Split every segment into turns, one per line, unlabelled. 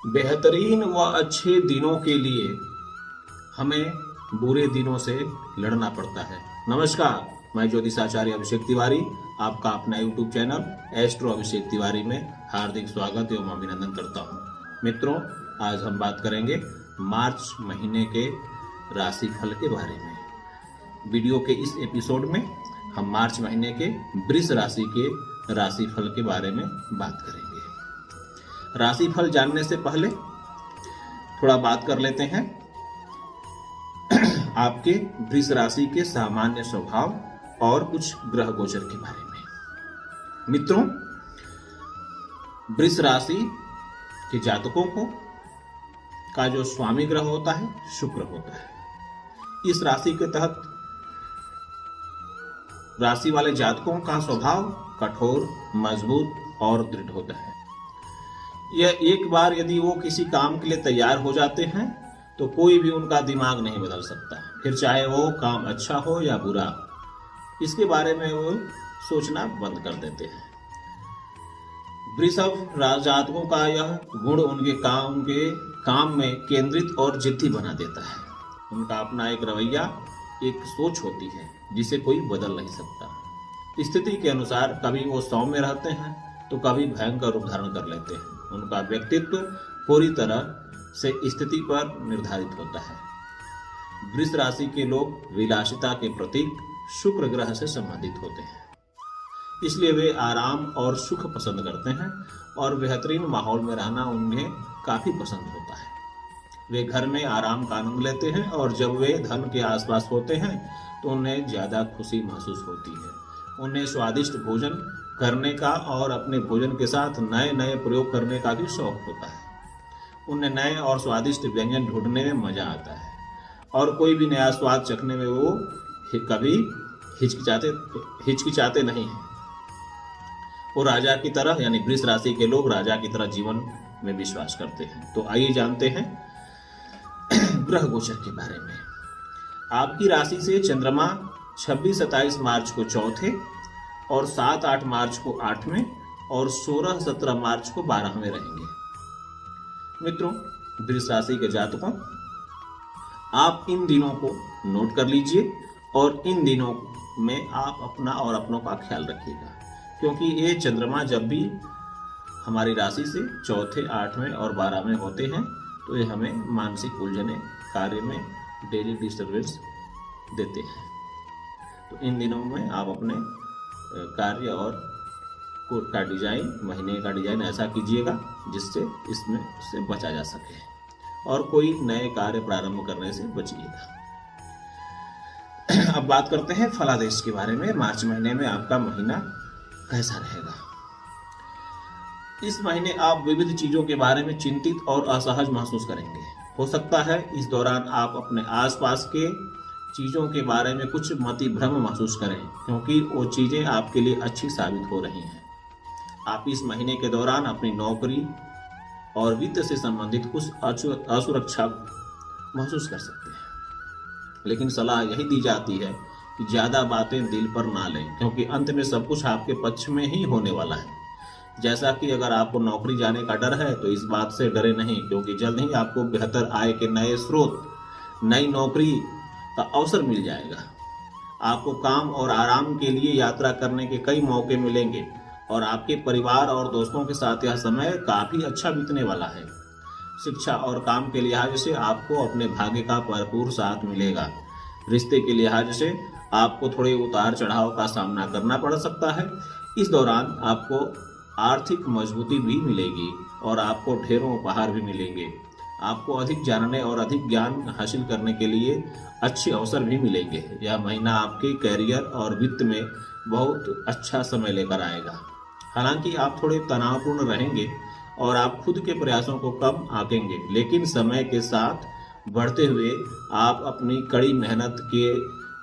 बेहतरीन व अच्छे दिनों के लिए हमें बुरे दिनों से लड़ना पड़ता है। नमस्कार, मैं ज्योतिषाचार्य अभिषेक तिवारी आपका अपना YouTube channel astro Abhishek Tiwari में हार्दिक स्वागत एवं अभिनंदन करता हूँ। मित्रों, आज हम बात करेंगे मार्च महीने के राशि फल के बारे में। वीडियो के इस एपिसोड में हम मार्च महीने के वृष राशि के राशि फल के बारे में बात करेंगे। राशि फल जानने से पहले थोड़ा बात कर लेते हैं आपके वृष राशि के सामान्य स्वभाव और कुछ ग्रह गोचर के बारे में। मित्रों, वृष राशि के जातकों को का जो स्वामी ग्रह होता है शुक्र होता है। इस राशि के तहत राशि वाले जातकों का स्वभाव कठोर, मजबूत और दृढ़ होता है। यह एक बार यदि वो किसी काम के लिए तैयार हो जाते हैं तो कोई भी उनका दिमाग नहीं बदल सकता, फिर चाहे वो काम अच्छा हो या बुरा, इसके बारे में वो सोचना बंद कर देते हैं। वृषभ जातकों का यह गुण उनके काम में केंद्रित और जिद्दी बना देता है। उनका अपना एक रवैया, एक सोच होती है जिसे कोई बदल नहीं सकता। स्थिति के अनुसार कभी वो सौम्य रहते हैं तो कभी भयंकर रूप धारण कर लेते हैं। उनका व्यक्तित्व पूरी तरह से स्थिति पर निर्धारित होता है। वृष राशि के लोग विलासिता के प्रतीक शुक्र ग्रह से संबंधित होते हैं, इसलिए वे आराम और सुख पसंद करते हैं और बेहतरीन माहौल में रहना उन्हें काफी पसंद होता है। वे घर में आराम का आनंद लेते हैं और जब वे धन के आसपास होते हैं तो उन्हें ज्यादा खुशी महसूस होती है। उन्हें स्वादिष्ट भोजन करने का और अपने भोजन के साथ नए नए प्रयोग करने का भी शौक होता है। उन्हें नए और स्वादिष्ट व्यंजन ढूंढने में मजा आता है और कोई भी नया स्वाद चखने में वो कभी हिचकिचाते नहीं हैं। वो राजा की तरह, यानी वृष राशि के लोग राजा की तरह जीवन में विश्वास करते हैं। तो आइए जानते हैं ग्रह गोचर के बारे में। आपकी राशि से चंद्रमा 26-27 मार्च को चौथे और 7-8 मार्च को 8वें और 16-17 मार्च को 12वें रहेंगे। मित्रों, वृष राशि के जातकों, आप इन दिनों को नोट कर लीजिए और इन दिनों में आप अपना और अपनों का ख्याल रखिएगा, क्योंकि ये चंद्रमा जब भी हमारी राशि से चौथे, 8वें और 12वें होते हैं तो ये हमें मानसिक उलझने, कार्य में डेली डिस्टर्बेंस देते हैं। तो इन दिनों में आप अपने कार्य और का डिजाइन, महीने का डिजाइन ऐसा कीजिएगा जिससे इसमें से बचा जा सके और कोई नए कार्य प्रारंभ करने से बचिएगा। अब बात करते हैं फलादेश के बारे में। मार्च महीने में आपका महीना कैसा रहेगा? इस महीने आप विविध चीजों के बारे में चिंतित और असहज महसूस करेंगे। हो सकता है इस दौरान आप अपने आसपास के चीजों के बारे में कुछ मति भ्रम महसूस करें, क्योंकि वो चीजें आपके लिए अच्छी साबित हो रही हैं। आप इस महीने के दौरान अपनी नौकरी और वित्त से संबंधित कुछ असुरक्षा महसूस कर सकते हैं, लेकिन सलाह यही दी जाती है कि ज्यादा बातें दिल पर ना लें, क्योंकि अंत में सब कुछ आपके पक्ष में ही होने वाला है। जैसा कि अगर आपको नौकरी जाने का डर है तो इस बात से डरे नहीं, क्योंकि जल्द ही आपको बेहतर आय के नए स्रोत, नई नौकरी का अवसर मिल जाएगा। आपको काम और आराम के लिए यात्रा करने के कई मौके मिलेंगे और आपके परिवार और दोस्तों के साथ यह समय काफी अच्छा बीतने वाला है। शिक्षा और काम के लिहाज से आपको अपने भाग्य का भरपूर साथ मिलेगा। रिश्ते के लिहाज से आपको थोड़े उतार चढ़ाव का सामना करना पड़ सकता है। इस दौरान आपको आर्थिक मजबूती भी मिलेगी और आपको ढेरों उपहार भी मिलेंगे। आपको अधिक जानने और अधिक ज्ञान हासिल करने के लिए अच्छे अवसर भी मिलेंगे। यह महीना आपके कैरियर और वित्त में बहुत अच्छा समय लेकर आएगा। हालांकि आप थोड़े तनावपूर्ण रहेंगे और आप खुद के प्रयासों को कम आंकेंगे, लेकिन समय के साथ बढ़ते हुए आप अपनी कड़ी मेहनत के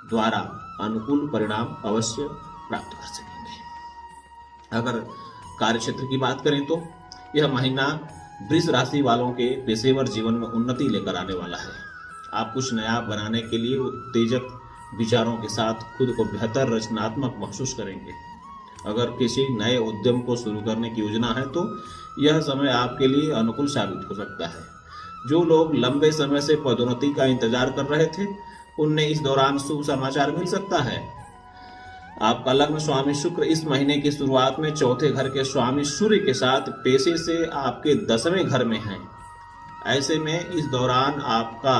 द्वारा अनुकूल परिणाम अवश्य प्राप्त कर सकेंगे। अगर कार्यक्षेत्र की बात करें तो यह महीना वृष राशि वालों के पेशेवर जीवन में उन्नति लेकर आने वाला है। आप कुछ नया बनाने के लिए उत्तेजक विचारों के साथ खुद को बेहतर रचनात्मक महसूस करेंगे। अगर किसी नए उद्यम को शुरू करने की योजना है तो यह समय आपके लिए अनुकूल साबित हो सकता है। जो लोग लंबे समय से पदोन्नति का इंतजार कर रहे थे, उन्हें इस दौरान शुभ समाचार मिल सकता है। आपका लग्न स्वामी शुक्र इस महीने की शुरुआत में चौथे घर के स्वामी सूर्य के साथ पेशे से आपके 10वें घर में है। ऐसे में इस दौरान आपका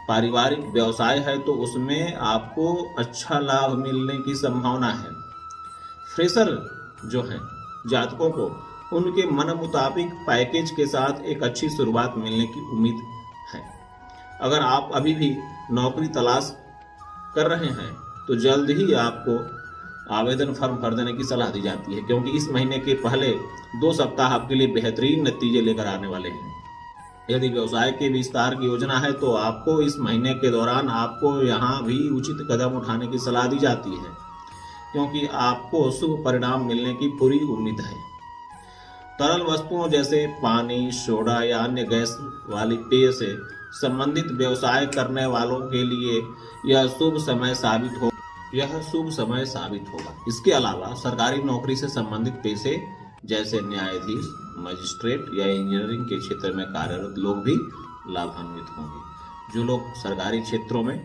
पारिवारिक व्यवसाय है तो उसमें आपको अच्छा लाभ मिलने की संभावना है। फ्रेशर जो हैं जातकों को उनके मन मुताबिक पैकेज के साथ एक अच्छी शुरुआत मिलने की उम्मीद है। अगर आप अभी भी नौकरी तलाश कर रहे हैं तो जल्द ही आपको आवेदन फॉर्म भर देने की सलाह दी जाती है, क्योंकि इस महीने के पहले 2 सप्ताह आपके लिए बेहतरीन नतीजे लेकर आने वाले हैं। यदि व्यवसाय के विस्तार की योजना है तो आपको इस महीने के दौरान आपको यहाँ भी उचित कदम उठाने की सलाह दी जाती है, क्योंकि आपको शुभ परिणाम मिलने की पूरी उम्मीद है। तरल वस्तुओं जैसे पानी, सोडा या अन्य गैस वाली पेय से संबंधित व्यवसाय करने वालों के लिए यह शुभ समय साबित होगा। इसके अलावा सरकारी नौकरी से संबंधित पेशे जैसे न्यायाधीश, मजिस्ट्रेट या इंजीनियरिंग के क्षेत्र में कार्यरत लोग भी लाभान्वित होंगे। जो लोग सरकारी क्षेत्रों में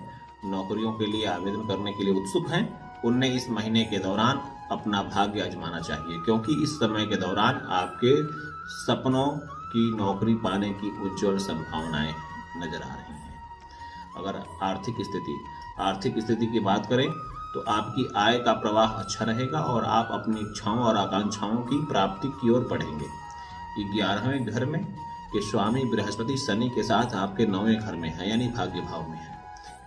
नौकरियों के लिए आवेदन करने के लिए उत्सुक हैं, उन्हें इस महीने के दौरान अपना भाग्य आजमाना चाहिए, क्योंकि इस समय के दौरान आपके सपनों की नौकरी पाने की उज्जवल संभावनाएं नजर आ रही हैं। अगर आर्थिक स्थिति की बात करें तो आपकी आय का प्रवाह अच्छा रहेगा और आप अपनी इच्छाओं और आकांक्षाओं की प्राप्ति की ओर बढ़ेंगे। 11वें घर में के स्वामी बृहस्पति शनि के साथ आपके 9वें घर में है, यानी भाग्य भाव में है।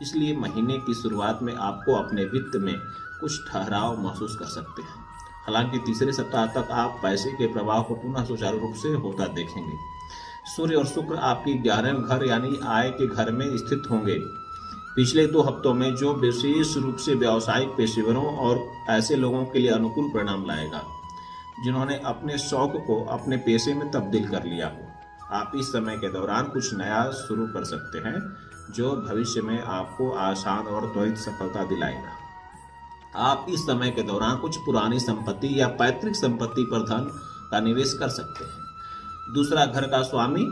इसलिए महीने की शुरुआत में आपको अपने वित्त में कुछ ठहराव महसूस कर सकते हैं। हालांकि तीसरे सप्ताह तक आप पैसे के प्रवाह को पुनः सुचारू रूप से होता देखेंगे। सूर्य और शुक्र आपकी 11वें घर यानी आय के घर में स्थित होंगे। पिछले 2 हफ्तों में जो विशेष रूप से व्यावसायिक पेशेवरों और ऐसे लोगों के लिए अनुकूल परिणाम लाएगा जिन्होंने अपने शौक को अपने पेशे में तब्दील कर लिया हो। आप इस समय के दौरान कुछ नया शुरू कर सकते हैं जो भविष्य में आपको आसान और त्वरित सफलता दिलाएगा। आप इस समय के दौरान कुछ पुरानी संपत्ति या पैतृक संपत्ति पर धन का निवेश कर सकते हैं। दूसरा घर का स्वामी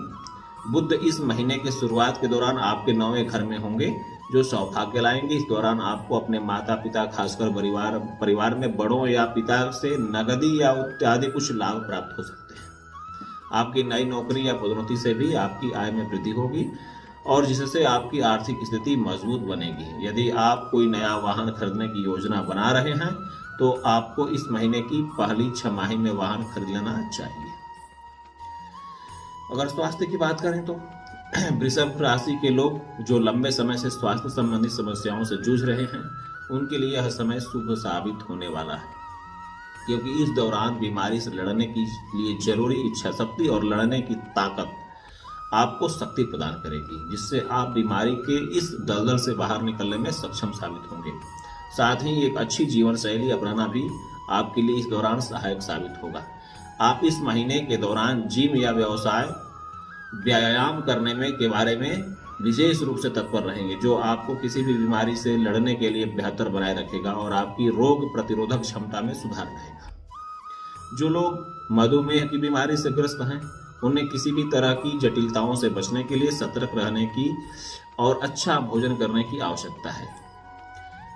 बुध इस महीने के शुरुआत के दौरान आपके 9वें घर में होंगे, जो सौभाग्य लाएंगे। इस दौरान आपको अपने माता पिता, खासकर परिवार में बड़ों या पिता से नगदी या इत्यादि कुछ लाभ प्राप्त हो सकते हैं। आपकी नई नौकरी या पदोन्नति से भी आपकी आय में वृद्धि होगी और जिससे आपकी आर्थिक स्थिति मजबूत बनेगी। यदि आप कोई नया वाहन खरीदने की योजना बना रहे हैं तो आपको इस महीने की पहली 6 माही में वाहन खरीद लेना चाहिए। अगर स्वास्थ्य की बात करें तो वृषभ राशि के लोग जो लंबे समय से स्वास्थ्य संबंधी समस्याओं से जूझ रहे हैं, उनके लिए यह समय शुभ साबित होने वाला है, क्योंकि इस दौरान बीमारी से लड़ने के लिए जरूरी इच्छा शक्ति और लड़ने की ताकत आपको शक्ति प्रदान करेगी, जिससे आप बीमारी के इस दलदल से बाहर निकलने में सक्षम साबित होंगे। साथ ही एक अच्छी जीवन शैली अपनाना भी आपके लिए इस दौरान सहायक साबित होगा। आप इस महीने के दौरान जिम या व्यायाम करने के बारे में विशेष रूप से तत्पर रहेंगे, जो आपको किसी भी बीमारी से लड़ने के लिए बेहतर बनाए रखेगा और आपकी रोग प्रतिरोधक क्षमता में सुधार लाएगा। जो लोग मधुमेह की बीमारी से ग्रस्त हैं, उन्हें किसी भी तरह की जटिलताओं से बचने के लिए सतर्क रहने की और अच्छा भोजन करने की आवश्यकता है।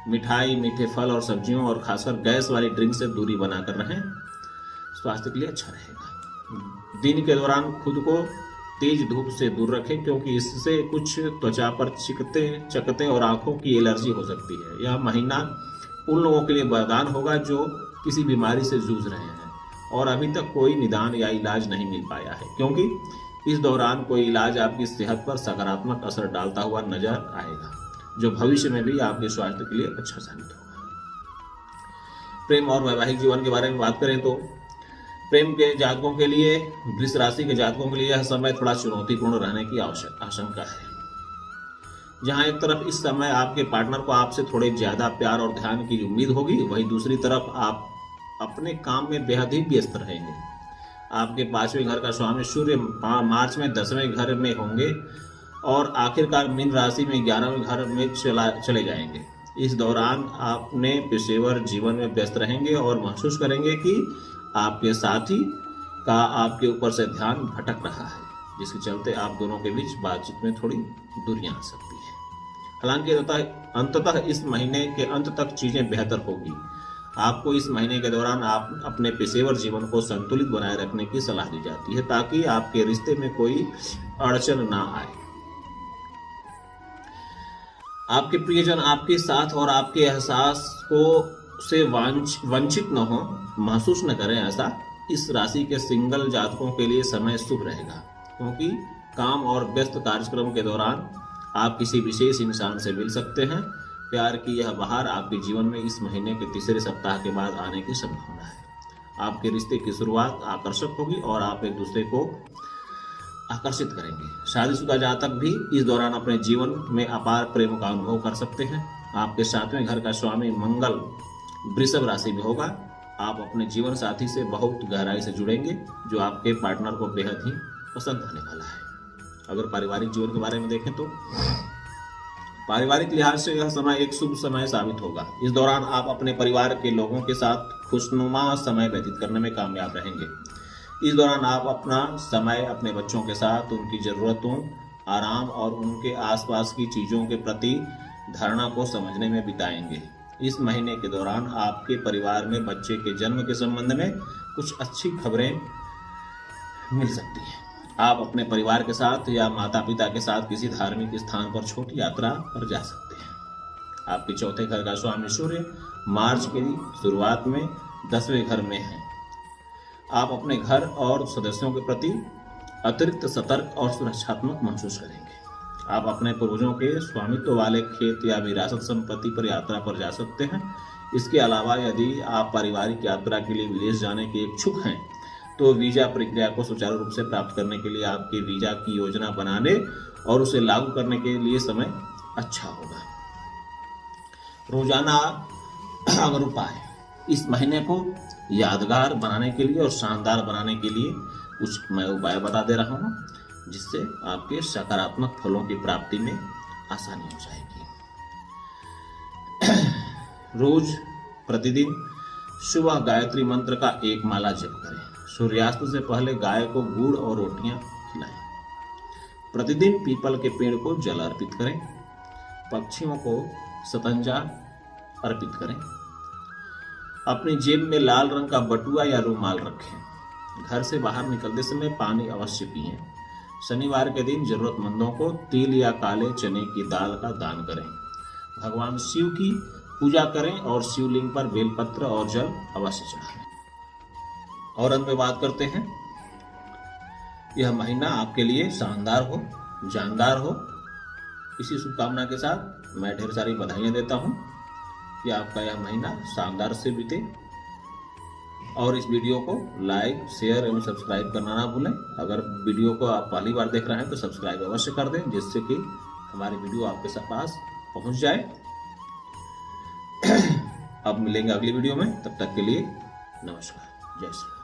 मिठाई, मीठे फल और सब्जियों और खासकर गैस वाली ड्रिंक से दूरी बनाकर रहें, स्वास्थ्य के लिए अच्छा रहेगा। दिन के दौरान खुद को तेज धूप से दूर रखें, क्योंकि इससे कुछ त्वचा पर चकते और आंखों की एलर्जी हो सकती है। यह महीना उन लोगों के लिए वरदान होगा जो किसी बीमारी से जूझ रहे हैं और अभी तक कोई निदान या इलाज नहीं मिल पाया है, क्योंकि इस दौरान कोई इलाज आपकी सेहत पर सकारात्मक असर डालता हुआ नजर आएगा, जो भविष्य में भी आपके स्वास्थ्य के लिए अच्छा साबित होगा। प्रेम और वैवाहिक जीवन के बारे में बात करें तो प्रेम के जातकों के लिए, वृष राशि के जातकों के लिए यह समय थोड़ा चुनौतीपूर्ण रहने की आशंका है। जहां एक तरफ इस समय आपके पार्टनर को आपसे थोड़े ज्यादा प्यार और ध्यान की उम्मीद होगी, वहीं दूसरी तरफ आप अपने काम में बेहद ही व्यस्त रहेंगे। आपके 5वें घर का स्वामी सूर्य मार्च में 10वें घर में होंगे और आखिरकार मीन राशि में 11वें घर में चले जाएंगे। इस दौरान अपने पेशेवर जीवन में व्यस्त रहेंगे और महसूस करेंगे कि आपके साथी का आपके ऊपर से ध्यान भटक रहा है, जिसके चलते आप दोनों के बीच बातचीत में थोड़ी दूरियां आ सकती है। हालांकि अंततः इस महीने के अंत तक चीजें बेहतर होगी। आपको इस महीने के दौरान आप अपने पेशेवर जीवन को संतुलित बनाए रखने की सलाह दी जाती है, ताकि आपके रिश्ते में कोई अड़चन ना आए। आपके प्रियजन आपके साथ और आपके एहसास को से वंचित न हो, महसूस न करें। ऐसा इस राशि के सिंगल जातकों के लिए समय शुभ रहेगा, क्योंकि काम और व्यस्त कार्यक्रम के दौरान आप किसी विशेष इंसान से मिल सकते हैं। प्यार की यह बहार आपके जीवन में इस महीने के तीसरे सप्ताह के बाद आने की संभावना है। आपके रिश्ते की शुरुआत आकर्षक होगी और आप एक दूसरे को आकर्षित करेंगे। शादीशुदा जातक भी इस दौरान अपने जीवन में अपार प्रेम का अनुभव कर सकते हैं। आपके 7वें घर का स्वामी मंगल वृषभ राशि में होगा। आप अपने जीवन साथी से बहुत गहराई से जुड़ेंगे, जो आपके पार्टनर को बेहद ही पसंद आने वाला है। अगर पारिवारिक जीवन के बारे में देखें तो पारिवारिक लिहाज से यह समय एक शुभ समय साबित होगा। इस दौरान आप अपने परिवार के लोगों के साथ खुशनुमा समय व्यतीत करने में कामयाब रहेंगे। इस दौरान आप अपना समय अपने बच्चों के साथ उनकी ज़रूरतों, आराम और उनके आसपास की चीज़ों के प्रति धारणा को समझने में बिताएंगे। इस महीने के दौरान आपके परिवार में बच्चे के जन्म के संबंध में कुछ अच्छी खबरें मिल सकती हैं। आप अपने परिवार के साथ या माता पिता के साथ किसी धार्मिक स्थान पर छोटी यात्रा पर जा सकते हैं। आपके 4थे घर का स्वामी सूर्य मार्च की शुरुआत में 10वें घर में है। आप अपने घर और सदस्यों के प्रति अतिरिक्त सतर्क और सुरक्षात्मक महसूस करेंगे। आप अपने पूर्वजों के स्वामित्व वाले खेत या विरासत संपत्ति पर यात्रा पर जा सकते हैं। इसके अलावा यदि आप पारिवारिक यात्रा के लिए विदेश जाने के इच्छुक हैं तो वीजा प्रक्रिया को सुचारू रूप से प्राप्त करने के लिए आपके वीजा की योजना बनाने और उसे लागू करने के लिए समय अच्छा होगा। रोजाना अगर उपाय, इस महीने को यादगार बनाने के लिए और शानदार बनाने के लिए कुछ मैं उपाय बता दे रहा हूँ, जिससे आपके सकारात्मक फलों की प्राप्ति में आसानी हो जाएगी। रोज प्रतिदिन सुबह गायत्री मंत्र का 1 माला जप करें। सूर्यास्त से पहले गाय को गुड़ और रोटियां खिलाएं। प्रतिदिन पीपल के पेड़ को जल अर्पित करें। पक्षियों को सतंजा अर्पित करें। अपनी जेब में लाल रंग का बटुआ या रुमाल रखें। घर से बाहर निकलते समय पानी अवश्य पिएं। शनिवार के दिन जरूरतमंदों को तिल या काले चने की दाल का दान करें। भगवान शिव की पूजा करें और शिवलिंग पर बेलपत्र और जल अवश्य चढ़ाएं। और अंत में बात करते हैं, यह महीना आपके लिए शानदार हो, जानदार हो। इसी शुभकामना के साथ मैं ढेर सारी बधाइयाँ देता हूँ कि आपका यह महीना शानदार से बीते। और इस वीडियो को लाइक, शेयर एवं सब्सक्राइब करना ना भूलें। अगर वीडियो को आप पहली बार देख रहे हैं तो सब्सक्राइब अवश्य कर दें, जिससे कि हमारी वीडियो आपके पास पहुँच जाए। अब मिलेंगे अगली वीडियो में, तब तक के लिए नमस्कार, जय श्री राम।